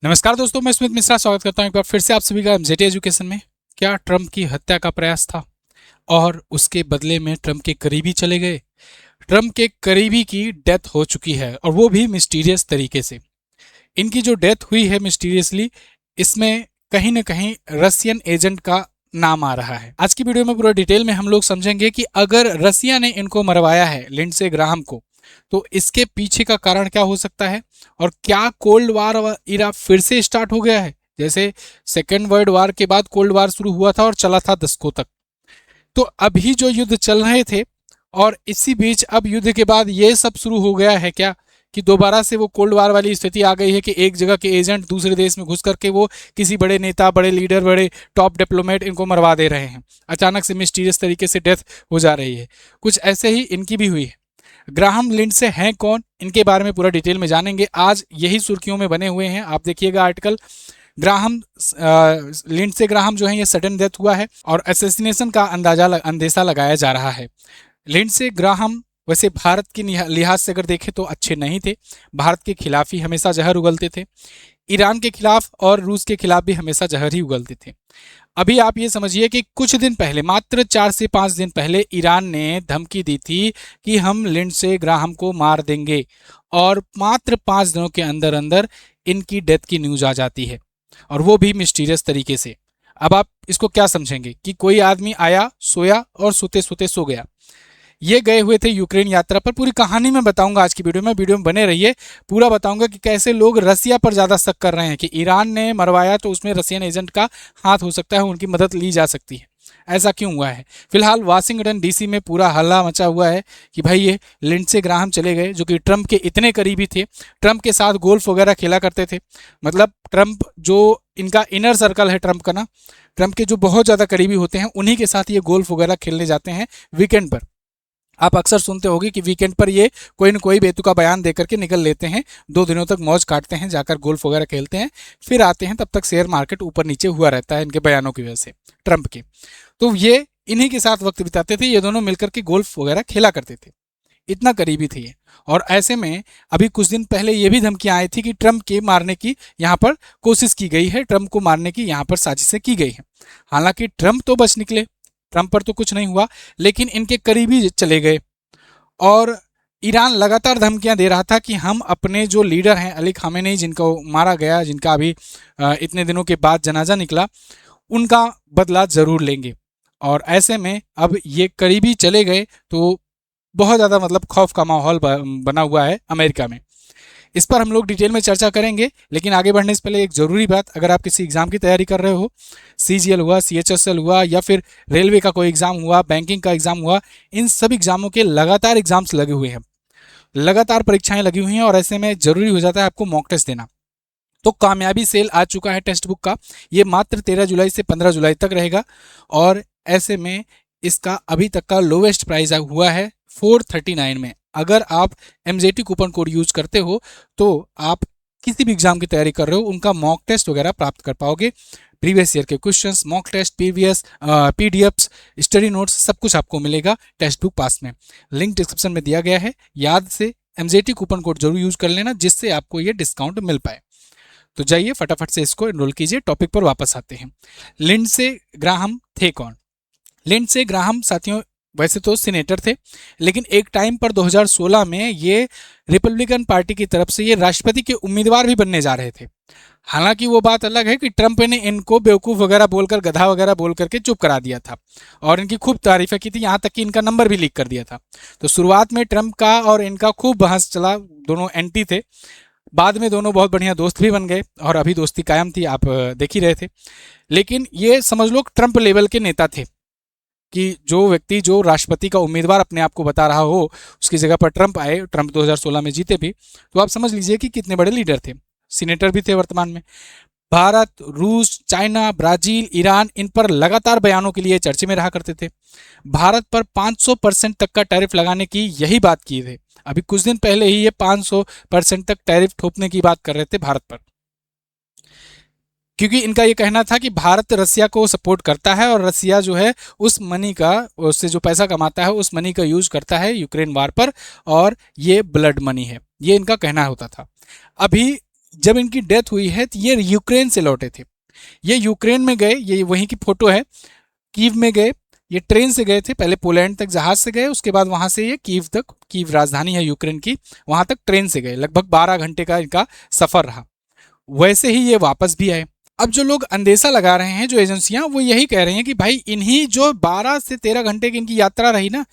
नमस्कार दोस्तों, मैं स्मित मिश्रा स्वागत करता हूं एक बार फिर से आप सभी का एमजेटी एजुकेशन में। क्या ट्रंप की हत्या का प्रयास था और उसके बदले में ट्रंप के करीबी चले गए? ट्रंप के करीबी की डेथ हो चुकी है और वो भी मिस्टीरियस तरीके से। इनकी जो डेथ हुई है मिस्टीरियसली, इसमें कहीं ना कहीं रशियन एजेंट का नाम आ रहा है। आज की वीडियो में पूरा डिटेल में हम लोग समझेंगे कि अगर रसिया ने इनको मरवाया है, लिंडसे ग्राहम को, तो इसके पीछे का कारण क्या हो सकता है और क्या कोल्ड वार इरा फिर से स्टार्ट हो गया है, जैसे सेकेंड वर्ल्ड वार के बाद कोल्ड वार शुरू हुआ था और चला था दशकों तक। तो अभी जो युद्ध चल रहे थे और इसी बीच अब युद्ध के बाद ये सब शुरू हो गया है क्या कि दोबारा से वो कोल्ड वार वाली स्थिति आ गई है कि एक जगह के एजेंट दूसरे देश में घुस करके वो किसी बड़े नेता, बड़े लीडर, बड़े टॉप डिप्लोमेट इनको मरवा दे रहे हैं। अचानक से मिस्टीरियस तरीके से डेथ हो जा रही है। कुछ ऐसे ही इनकी भी हुई है। ग्राहम लिंडसे हैं कौन, इनके बारे में पूरा डिटेल में जानेंगे। आज यही सुर्खियों में बने हुए हैं, आप देखिएगा आर्टिकल। ग्राहम लिंडसे ग्राहम जो है ये सडन डेथ हुआ है और असैसिनेशन का अंदेशा लगाया जा रहा है। लिंडसे ग्राहम वैसे भारत की लिहाज से अगर देखें तो अच्छे नहीं थे। भारत के खिलाफ ही हमेशा जहर उगलते थे। ईरान के खिलाफ और रूस के खिलाफ भी हमेशा जहर ही उगलते थे। अभी आप ये समझिए कि कुछ दिन पहले, मात्र 4 से 5 दिन पहले, ईरान ने धमकी दी थी कि हम लिंडसे ग्राहम को मार देंगे और मात्र 5 दिनों के अंदर अंदर इनकी डेथ की न्यूज आ जाती है और वो भी मिस्टीरियस तरीके से। अब आप इसको क्या समझेंगे कि कोई आदमी आया, सोया और सोते सोते सो गया। ये गए हुए थे यूक्रेन यात्रा पर। पूरी कहानी मैं बताऊंगा आज की वीडियो में बने रहिए। पूरा बताऊंगा कि कैसे लोग रसिया पर ज़्यादा शक कर रहे हैं कि ईरान ने मरवाया तो उसमें रसियन एजेंट का हाथ हो सकता है, उनकी मदद ली जा सकती है। ऐसा क्यों हुआ है? फिलहाल वाशिंगटन डीसी में पूरा हल्ला मचा हुआ है कि भाई ये लिंडसे ग्राहम चले गए, जो कि ट्रंप के इतने करीबी थे, ट्रंप के साथ गोल्फ वगैरह खेला करते थे। मतलब ट्रंप जो इनका इनर सर्कल है ट्रंप का ना, ट्रंप के जो बहुत ज़्यादा करीबी होते हैं उन्हीं के साथ ये गोल्फ वगैरह खेलने जाते हैं वीकेंड पर। आप अक्सर सुनते होंगे कि वीकेंड पर ये कोई न कोई बेतुका बयान देकर के निकल लेते हैं, 2 दिनों तक मौज काटते हैं, जाकर गोल्फ वगैरह खेलते हैं, फिर आते हैं। तब तक शेयर मार्केट ऊपर नीचे हुआ रहता है इनके बयानों की वजह से, ट्रंप के। तो ये इन्हीं के साथ वक्त बिताते थे, ये दोनों मिलकर के गोल्फ वगैरह खेला करते थे, इतना करीबी थे ये। और ऐसे में अभी कुछ दिन पहले ये भी धमकियां आई थी कि ट्रंप के मारने की यहाँ पर कोशिश की गई है, ट्रंप को मारने की यहाँ पर साजिशें की गई हैं। हालांकि ट्रंप तो बच निकले, ट्रंप पर तो कुछ नहीं हुआ, लेकिन इनके करीबी चले गए। और ईरान लगातार धमकियां दे रहा था कि हम अपने जो लीडर हैं अली खामेनेई, जिनको मारा गया, जिनका अभी इतने दिनों के बाद जनाजा निकला, उनका बदला जरूर लेंगे। और ऐसे में अब ये करीबी चले गए तो बहुत ज़्यादा मतलब खौफ का माहौल बना हुआ है अमेरिका में। इस पर हम लोग डिटेल में चर्चा करेंगे, लेकिन आगे बढ़ने से पहले एक ज़रूरी बात, अगर आप किसी एग्ज़ाम की तैयारी कर रहे हो, सीजीएल हुआ, सीएचएसएल हुआ, या फिर रेलवे का कोई एग्ज़ाम हुआ, बैंकिंग का एग्ज़ाम हुआ, इन सब एग्ज़ामों के लगातार एग्ज़ाम्स लगे हुए हैं, लगातार परीक्षाएं लगी हुई हैं और ऐसे में ज़रूरी हो जाता है आपको मॉक टेस्ट देना। तो कामयाबी सेल आ चुका है टेक्स्ट बुक का, ये मात्र 13 जुलाई से 15 जुलाई तक रहेगा और ऐसे में इसका अभी तक का लोवेस्ट प्राइस हुआ है 439 में। अगर आप एमजेटी कूपन कोड यूज करते हो तो आप किसी भी एग्जाम की तैयारी कर रहे हो उनका मॉक टेस्ट वगैरह प्राप्त कर पाओगे। प्रीवियस ईयर के questions, mock test, PVS, PDFs, study notes, सब कुछ आपको मिलेगा टेक्स्ट बुक पास में। लिंक डिस्क्रिप्शन में दिया गया है, याद से एमजेटी कूपन कोड जरूर यूज कर लेना जिससे आपको ये डिस्काउंट मिल पाए। तो जाइए फटाफट से इसको एनरोल कीजिए। टॉपिक पर वापस आते हैं। लिंडसे ग्राहम थे कौन? लिंडसे ग्राहम साथियों वैसे तो सीनेटर थे, लेकिन एक टाइम पर 2016 में ये रिपब्लिकन पार्टी की तरफ से ये राष्ट्रपति के उम्मीदवार भी बनने जा रहे थे। हालांकि वो बात अलग है कि ट्रंप ने इनको बेवकूफ़ वगैरह बोलकर, गधा वगैरह बोल करके चुप करा दिया था और इनकी खूब तारीफें की थी, यहाँ तक कि इनका नंबर भी लीक कर दिया था। तो शुरुआत में ट्रंप का और इनका खूब बहस चला, दोनों एंटी थे। बाद में दोनों बहुत बढ़िया दोस्त भी बन गए और अभी दोस्ती कायम थी, आप देख ही रहे थे। लेकिन ये समझ लो ट्रंप लेवल के नेता थे कि जो व्यक्ति जो राष्ट्रपति का उम्मीदवार अपने आप को बता रहा हो, उसकी जगह पर ट्रंप आए, ट्रंप 2016 में जीते भी, तो आप समझ लीजिए कि कितने बड़े लीडर थे। सीनेटर भी थे वर्तमान में। भारत, रूस, चाइना, ब्राजील, ईरान इन पर लगातार बयानों के लिए चर्चे में रहा करते थे। भारत पर 500% तक का टैरिफ लगाने की यही बात की थे। अभी कुछ दिन पहले ही ये 500% तक टैरिफ थोपने की बात कर रहे थे भारत पर, क्योंकि इनका ये कहना था कि भारत रसिया को सपोर्ट करता है और रसिया जो है उस मनी का, उससे जो पैसा कमाता है उस मनी का यूज करता है यूक्रेन वार पर, और ये ब्लड मनी है, ये इनका कहना होता था। अभी जब इनकी डेथ हुई है तो ये यूक्रेन से लौटे थे। ये यूक्रेन में गए, ये वहीं की फोटो है, कीव में गए, ये ट्रेन से गए थे, पहले पोलैंड तक जहाज से गए, उसके बाद वहां से ये कीव तक, कीव राजधानी है यूक्रेन की, वहां तक ट्रेन से गए, लगभग 12 घंटे का इनका सफर रहा। वैसे ही ये वापस भी आए। अब जो लोग अंदेशा लगा रहे हैं, जो एजेंसियां, वो यही कह रही हैं कि भाई इन्हीं जो 12 से 13 घंटे की इनकी यात्रा रही ना,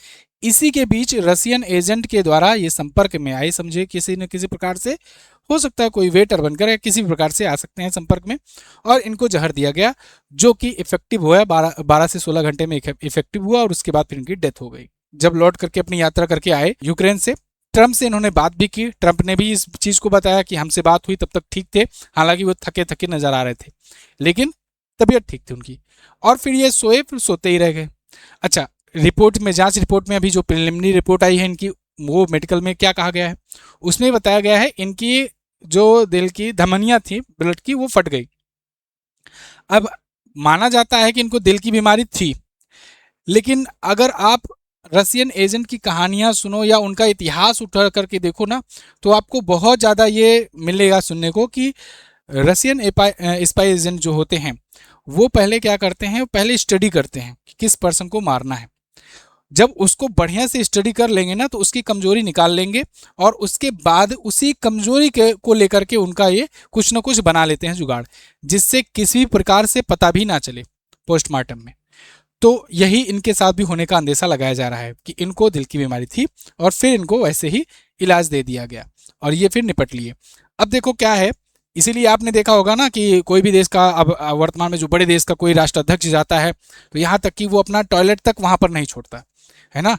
इसी के बीच रसियन एजेंट के द्वारा ये संपर्क में आए, समझे, किसी न किसी प्रकार से, हो सकता है कोई वेटर बनकर या किसी भी प्रकार से आ सकते हैं संपर्क में, और इनको जहर दिया गया, जो कि इफेक्टिव हुआ, 12 से 16 घंटे में इफेक्टिव हुआ, और उसके बाद फिर इनकी डेथ हो गई। जब लौट करके अपनी यात्रा करके आए यूक्रेन से, ट्रंप से इन्होंने बात भी की, ट्रंप ने भी इस चीज को बताया कि हमसे बात हुई, तब तक ठीक थे, हालांकि वो थके थके नजर आ रहे थे, लेकिन तबीयत ठीक थी उनकी। और फिर ये सोए, फिर सोते ही रह गए। अच्छा, रिपोर्ट में, जांच रिपोर्ट में अभी जो प्रिलिमिनरी रिपोर्ट आई है इनकी, वो मेडिकल में क्या कहा गया है, उसमें बताया गया है इनकी जो दिल की धमनियां थी ब्लड की, वो फट गई। अब माना जाता है कि इनको दिल की बीमारी थी, लेकिन अगर आप रसियन एजेंट की कहानियां सुनो या उनका इतिहास उठा करके देखो ना, तो आपको बहुत ज़्यादा ये मिलेगा सुनने को कि रसियन स्पाई एजेंट जो होते हैं, वो पहले क्या करते हैं, पहले स्टडी करते हैं कि किस पर्सन को मारना है। जब उसको बढ़िया से स्टडी कर लेंगे ना, तो उसकी कमजोरी निकाल लेंगे, और उसके बाद उसी कमजोरी के को लेकर के उनका ये कुछ ना कुछ बना लेते हैं जुगाड़, जिससे किसी प्रकार से पता भी ना चले पोस्टमार्टम में। तो यही इनके साथ भी होने का अंदेशा लगाया जा रहा है कि इनको दिल की बीमारी थी, और फिर इनको वैसे ही इलाज दे दिया गया, और ये फिर निपट लिए। अब देखो क्या है, इसीलिए आपने देखा होगा ना कि कोई भी देश का, अब वर्तमान में जो बड़े देश का कोई राष्ट्राध्यक्ष जाता है, तो यहाँ तक कि वो अपना टॉयलेट तक वहाँ पर नहीं छोड़ता है ना।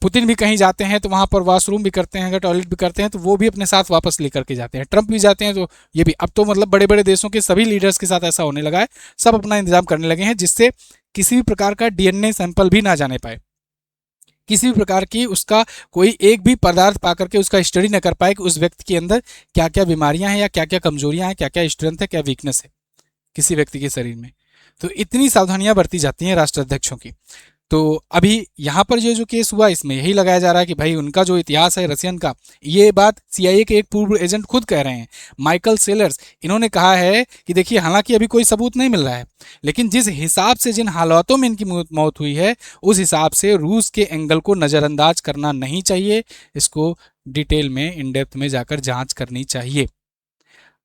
पुतिन भी कहीं जाते हैं तो वहाँ पर वॉशरूम भी करते हैं, अगर टॉयलेट भी करते हैं तो वो भी अपने साथ वापस लेकर के जाते हैं। ट्रंप भी जाते हैं, तो ये भी, अब तो मतलब बड़े बड़े देशों के सभी लीडर्स के साथ ऐसा होने लगा है, सब अपना इंतजाम करने लगे हैं, जिससे किसी भी प्रकार का डीएनए सैंपल भी ना जाने पाए, किसी भी प्रकार की उसका कोई एक भी पदार्थ पा करके उसका स्टडी न कर पाए कि उस व्यक्ति के अंदर क्या क्या बीमारियां हैं, या क्या क्या कमजोरियां हैं, क्या क्या स्ट्रेंथ है, क्या वीकनेस है किसी व्यक्ति के शरीर में। तो इतनी सावधानियां बरती जाती हैं राष्ट्राध्यक्षों की। तो अभी यहाँ पर ये जो केस हुआ, इसमें यही लगाया जा रहा है कि भाई उनका जो इतिहास है रसियन का, ये बात सीआईए के एक पूर्व एजेंट खुद कह रहे हैं, माइकल सेलर्स। इन्होंने कहा है कि देखिए, हालांकि अभी कोई सबूत नहीं मिल रहा है, लेकिन जिस हिसाब से, जिन हालातों में इनकी मौत हुई है, उस हिसाब से रूस के एंगल को नज़रअंदाज करना नहीं चाहिए, इसको डिटेल में, इन डेप्थ में जाकर जांच करनी चाहिए।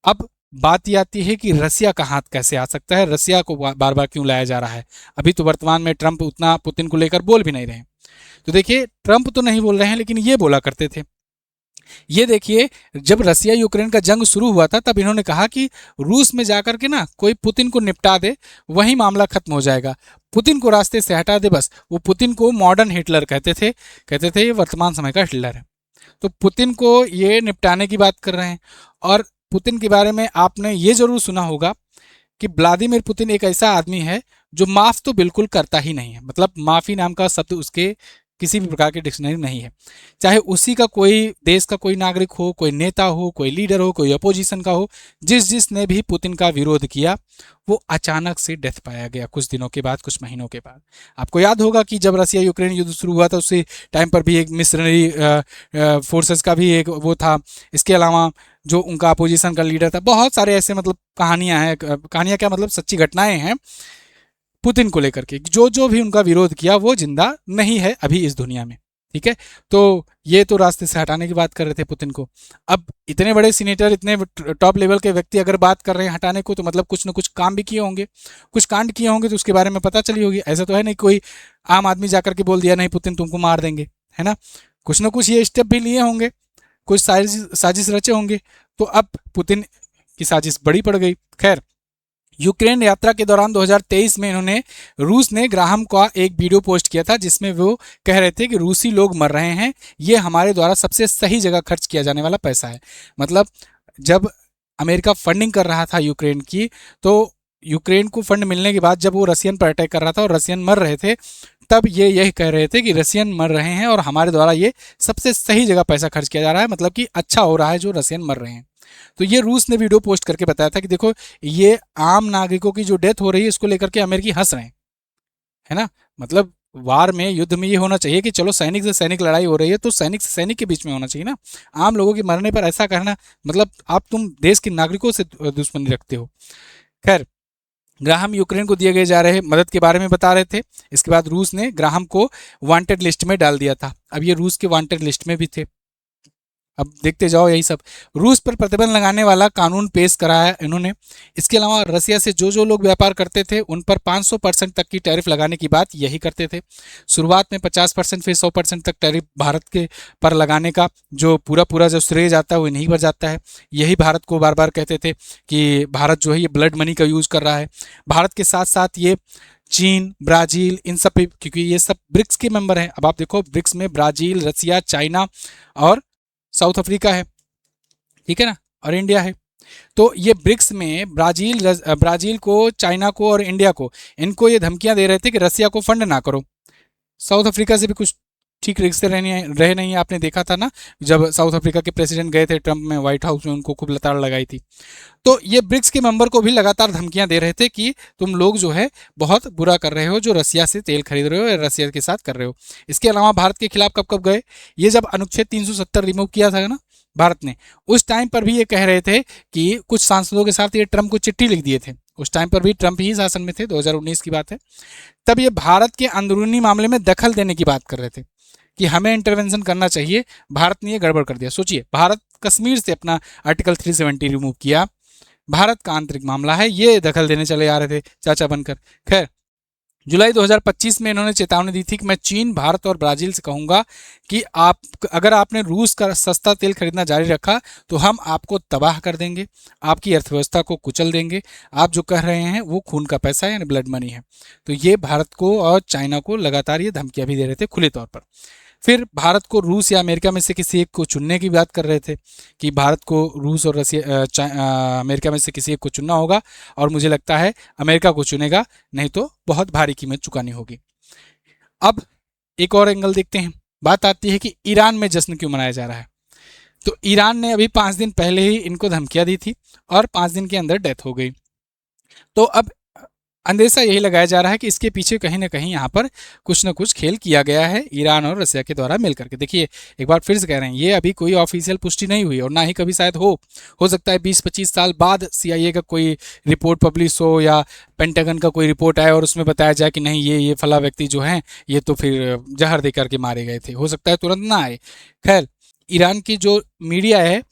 अब बात ये आती है कि रसिया का हाथ कैसे आ सकता है, रसिया को बार बार क्यों लाया जा रहा है। अभी तो वर्तमान में ट्रंप उतना पुतिन को लेकर बोल भी नहीं रहे। तो देखिए, ट्रंप तो नहीं बोल रहे हैं, लेकिन ये बोला करते थे। ये देखिए, जब रसिया यूक्रेन का जंग शुरू हुआ था, तब इन्होंने कहा कि रूस में जाकर के ना कोई पुतिन को निपटा दे, वही मामला खत्म हो जाएगा, पुतिन को रास्ते से हटा दे बस। वो पुतिन को मॉडर्न हिटलर कहते थे ये वर्तमान समय का हिटलर है। तो पुतिन को ये निपटाने की बात कर रहे हैं। और पुतिन के बारे में आपने ये जरूर सुना होगा कि व्लादिमीर पुतिन एक ऐसा आदमी है जो माफ तो बिल्कुल करता ही नहीं है, मतलब माफी नाम का शब्द उसके किसी भी प्रकार की डिक्शनरी नहीं है। चाहे उसी का कोई देश का कोई नागरिक हो, कोई नेता हो, कोई लीडर हो, कोई अपोजिशन का हो, जिसने भी पुतिन का विरोध किया, वो अचानक से डेथ पाया गया कुछ दिनों के बाद, कुछ महीनों के बाद। आपको याद होगा कि जब रसिया यूक्रेन युद्ध शुरू हुआ था, उसी टाइम पर भी एक मिशनरी फोर्सेस का भी एक वो था। इसके अलावा जो उनका अपोजिशन का लीडर था, बहुत सारे ऐसे मतलब कहानियां हैं, कहानियां क्या मतलब सच्ची घटनाएं हैं पुतिन को लेकर के, जो जो भी उनका विरोध किया वो जिंदा नहीं है अभी इस दुनिया में। ठीक है, तो ये तो रास्ते से हटाने की बात कर रहे थे पुतिन को। अब इतने बड़े सीनेटर, इतने टॉप लेवल के व्यक्ति अगर बात कर रहे हैं हटाने को, तो मतलब कुछ ना कुछ काम भी किए होंगे, कुछ कांड किए होंगे, तो उसके बारे में पता चली होगी। ऐसा तो है नहीं कोई आम आदमी जाकर के बोल दिया नहीं पुतिन तुमको मार देंगे, है ना। कुछ ना कुछ ये स्टेप भी लिए होंगे, कुछ साजिश रचे होंगे। तो अब पुतिन की साजिश बड़ी पड़ गई। खैर, यूक्रेन यात्रा के दौरान 2023 में इन्होंने, रूस ने ग्राहम का एक वीडियो पोस्ट किया था, जिसमें वो कह रहे थे कि रूसी लोग मर रहे हैं, ये हमारे द्वारा सबसे सही जगह खर्च किया जाने वाला पैसा है। मतलब जब अमेरिका फंडिंग कर रहा था यूक्रेन की, तो यूक्रेन को फंड मिलने के बाद जब वो रसियन पर अटैक कर रहा था और रसियन मर रहे थे, तब ये यही कह रहे थे कि रसियन मर रहे हैं और हमारे द्वारा ये सबसे सही जगह पैसा खर्च किया जा रहा है, मतलब कि अच्छा हो रहा है जो रसियन मर रहे हैं। तो ये रूस ने वीडियो पोस्ट करके बताया था कि देखो, ये आम नागरिकों की जो डेथ हो रही है इसको लेकर के अमेरिकी हंस रहे हैं, है ना। मतलब वार में, युद्ध में ये होना चाहिए कि चलो सैनिक से सैनिक लड़ाई हो रही है तो सैनिक से सैनिक के बीच में होना चाहिए ना। आम लोगों के मरने पर ऐसा कहना, मतलब आप तुम देश के नागरिकों से दुश्मनी रखते हो। खैर, ग्राहम यूक्रेन को दिए गए जा रहे मदद के बारे में बता रहे थे। इसके बाद रूस ने ग्राहम को वांटेड लिस्ट में डाल दिया था। अब ये रूस के वांटेड लिस्ट में भी थे। अब देखते जाओ यही सब। रूस पर प्रतिबंध लगाने वाला कानून पेश कराया इन्होंने। इसके अलावा रसिया से जो जो लोग व्यापार करते थे उन पर 500% तक की टैरिफ लगाने की बात यही करते थे। शुरुआत में 50%, फिर 100% तक टैरिफ भारत के पर लगाने का जो पूरा पूरा जो श्रेय जाता है वो इन्हीं पर जाता है। यही भारत को बार बार कहते थे कि भारत जो है ये ब्लड मनी का यूज़ कर रहा है। भारत के साथ साथ ये चीन, ब्राज़ील, इन सब पे, क्योंकि ये सब ब्रिक्स के मेंबर हैं। अब आप देखो ब्रिक्स में ब्राज़ील, रसिया, चाइना और साउथ अफ्रीका है, ठीक है ना, और इंडिया है। तो ये ब्रिक्स में ब्राज़ील को, चाइना को और इंडिया को, इनको ये धमकियां दे रहे थे कि रसिया को फंड ना करो। साउथ अफ्रीका से भी कुछ ठीक रिश्ते रहे नहीं। आपने देखा था ना, जब साउथ अफ्रीका के प्रेसिडेंट गए थे ट्रंप में व्हाइट हाउस में, उनको खूब लताड़ लगाई थी। तो ये ब्रिक्स के मेंबर को भी लगातार धमकियां दे रहे थे कि तुम लोग जो है बहुत बुरा कर रहे हो, जो रसिया से तेल खरीद रहे हो या रसिया के साथ कर रहे हो। इसके अलावा भारत के खिलाफ कब कब गए, ये जब अनुच्छेद 370 रिमूव किया था ना भारत ने, उस टाइम पर भी ये कह रहे थे कि कुछ सांसदों के साथ ये ट्रंप को चिट्ठी लिख दिए थे। उस टाइम पर भी ट्रंप ही शासन में थे, 2019 की बात है। तब ये भारत के अंदरूनी मामले में दखल देने की बात कर रहे थे कि हमें इंटरवेंशन करना चाहिए। भारत ने ये गड़बड़ कर दिया। सोचिए, भारत कश्मीर से अपना आर्टिकल 370 रिमूव किया, भारत का आंतरिक मामला है, ये दखल देने चले आ रहे थे चाचा बनकर। खैर, जुलाई 2025 में इन्होंने चेतावनी दी थी कि मैं चीन, भारत और ब्राज़ील से कहूंगा कि आप अगर आपने रूस का सस्ता तेल खरीदना जारी रखा तो हम आपको तबाह कर देंगे, आपकी अर्थव्यवस्था को कुचल देंगे। आप जो कह रहे हैं वो खून का पैसा है, यानी ब्लड मनी है। तो ये भारत को और चाइना को लगातार ये धमकियां भी दे रहे थे खुले तौर पर। फिर भारत को रूस या अमेरिका में से किसी एक को चुनने की बात कर रहे थे कि भारत को रूस और अमेरिका में से किसी एक को चुनना होगा, और मुझे लगता है अमेरिका को चुनेगा, नहीं तो बहुत भारी कीमत चुकानी होगी। अब एक और एंगल देखते हैं। बात आती है कि ईरान में जश्न क्यों मनाया जा रहा है। तो ईरान ने अभी 5 दिन पहले ही इनको धमकियां दी थी और 5 दिन के अंदर डेथ हो गई। तो अब अंदेशा यही लगाया जा रहा है कि इसके पीछे कहीं ना कहीं यहाँ पर कुछ ना कुछ खेल किया गया है ईरान और रसिया के द्वारा मिलकर के। देखिए, एक बार फिर से कह रहे हैं, ये अभी कोई ऑफिशियल पुष्टि नहीं हुई और ना ही कभी शायद हो सकता है 20-25 साल बाद CIA का कोई रिपोर्ट पब्लिश हो या पेंटागन का कोई रिपोर्ट आए और उसमें बताया जाए कि नहीं ये फला व्यक्ति जो हैं ये तो फिर जहर दे करके मारे गए थे। हो सकता है तुरंत ना आए। खैर, ईरान की जो मीडिया है,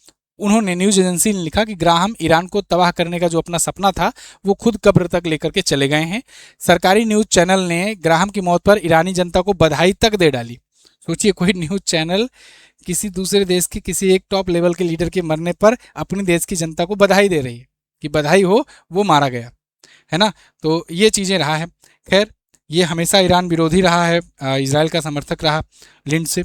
उन्होंने, न्यूज़ एजेंसी ने लिखा कि ग्राहम ईरान को तबाह करने का जो अपना सपना था वो खुद कब्र तक लेकर के चले गए हैं। सरकारी न्यूज़ चैनल ने ग्राहम की मौत पर ईरानी जनता को बधाई तक दे डाली। सोचिए, कोई न्यूज़ चैनल किसी दूसरे देश के किसी एक टॉप लेवल के लीडर के मरने पर अपनी देश की जनता को बधाई दे रही है कि बधाई हो, वो मारा गया है ना। तो ये चीज़ें रहा है। खैर, ये हमेशा ईरान विरोधी रहा है, इसराइल का समर्थक रहा लिंडसे।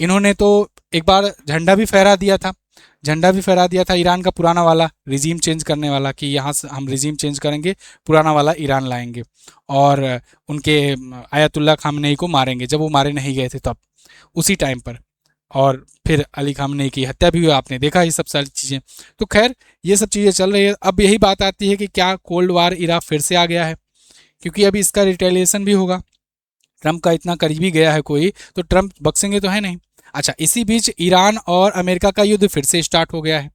इन्होंने तो एक बार झंडा भी फहरा दिया था ईरान का पुराना वाला, रिजीम चेंज करने वाला, कि यहाँ से हम रिजीम चेंज करेंगे, पुराना वाला ईरान लाएंगे और उनके आयतुल्ला खामनेई को मारेंगे, जब वो मारे नहीं गए थे तब, उसी टाइम पर। और फिर अली खामनेई की हत्या भी हुई, आपने देखा ये सब सारी चीज़ें। तो खैर, ये सब चीज़ें चल रही है। अब यही बात आती है कि क्या कोल्ड वार इरा फिर से आ गया है, क्योंकि अभी इसका रिटेलिएशन भी होगा। ट्रंप का इतना करीबी गया है कोई, तो ट्रंप बख्शेंगे तो है नहीं। अच्छा, इसी बीच ईरान और अमेरिका का युद्ध फिर से स्टार्ट हो गया है।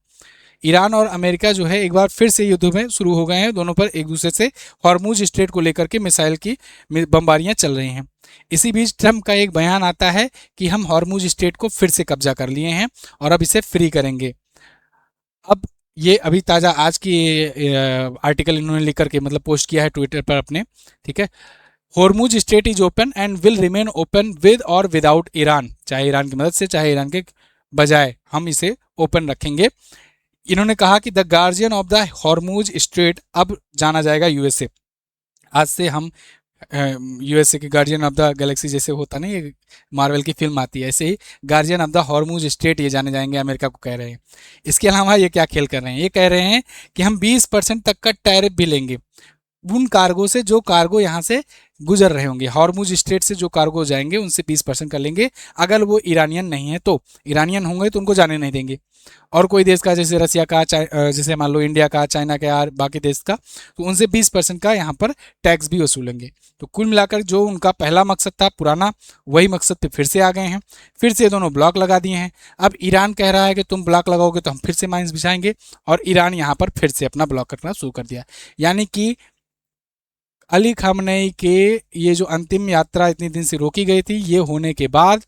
ईरान और अमेरिका जो है एक बार फिर से युद्ध में शुरू हो गए हैं। दोनों पर एक दूसरे से हॉर्मुज स्ट्रेट को लेकर के मिसाइल की बमबारियां चल रही हैं। इसी बीच ट्रंप का एक बयान आता है कि हम हॉर्मुज स्ट्रेट को फिर से कब्जा कर लिए हैं और अब इसे फ्री करेंगे। अब ये अभी ताज़ा आज की आर्टिकल इन्होंने लिख करके, मतलब पोस्ट किया है ट्विटर पर अपने, ठीक है। Hormuz strait is open and will remain open with और विदाउट ईरान, चाहे ईरान की मदद से चाहे ईरान के बजाय हम इसे ओपन रखेंगे। इन्होंने कहा कि the guardian of the Hormuz straight अब जाना जाएगा USA। आज से हम USA के गार्जियन ऑफ द गैलेक्सी, जैसे होता नहीं, ये मार्वल की फिल्म आती है, ऐसे ही guardian of the Hormuz strait ये जाने जाएंगे, अमेरिका को कह रहे हैं। इसके अलावा ये क्या खेल कर रहे हैं, ये कह रहे हैं कि हम 20% तक का टैरिफ भी लेंगे। उन कार्गो से जो कार्गो यहाँ से गुजर रहे होंगे, हॉर्मुज स्ट्रेट से जो कार्गो जाएंगे उनसे 20% कर लेंगे। अगर वो ईरानियन नहीं है तो, ईरानियन होंगे तो उनको जाने नहीं देंगे। और कोई देश का, जैसे रसिया का, जैसे मान लो इंडिया का, चाइना का, यार बाकी देश का, तो उनसे 20% का यहाँ पर टैक्स भी वसूलेंगे। तो कुल मिलाकर जो उनका पहला मकसद था पुराना, वही मकसद पे फिर से आ गए हैं, फिर से दोनों ब्लॉक लगा दिए हैं। अब ईरान कह रहा है कि तुम ब्लॉक लगाओगे तो हम फिर से माइंस बिछाएंगे, और ईरान यहाँ पर फिर से अपना ब्लॉक करना शुरू कर दिया। यानी कि अली खामनेई के ये जो अंतिम यात्रा इतनी दिन से रोकी गई थी, ये होने के बाद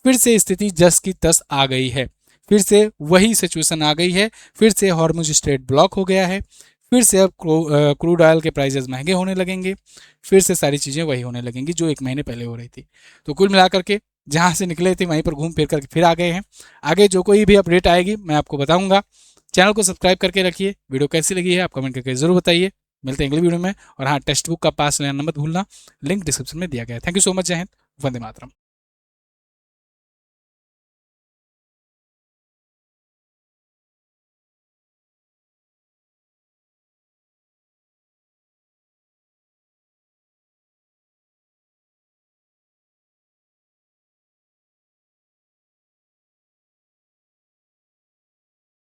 फिर से स्थिति जस की तस आ गई है, फिर से वही सिचुएशन आ गई है, फिर से हॉर्मुज स्ट्रेट ब्लॉक हो गया है, फिर से अब क्रूड ऑयल के प्राइसेस महंगे होने लगेंगे, फिर से सारी चीज़ें वही होने लगेंगी जो एक महीने पहले हो रही थी। तो कुल मिलाकर के जहाँ से निकले थे वहीं पर घूम फिर करके फिर आ गए हैं। आगे जो कोई भी अपडेट आएगी मैं आपको बताऊंगा। चैनल को सब्सक्राइब करके रखिए। वीडियो कैसी लगी है आप कमेंट करके जरूर बताइए। मिलते हैं अगली वीडियो में। और हाँ, टेक्स्ट बुक का पास लेना मत भूलना, लिंक डिस्क्रिप्शन में दिया गया है। Thank you so much. जय हिंद, वंदे मातरम।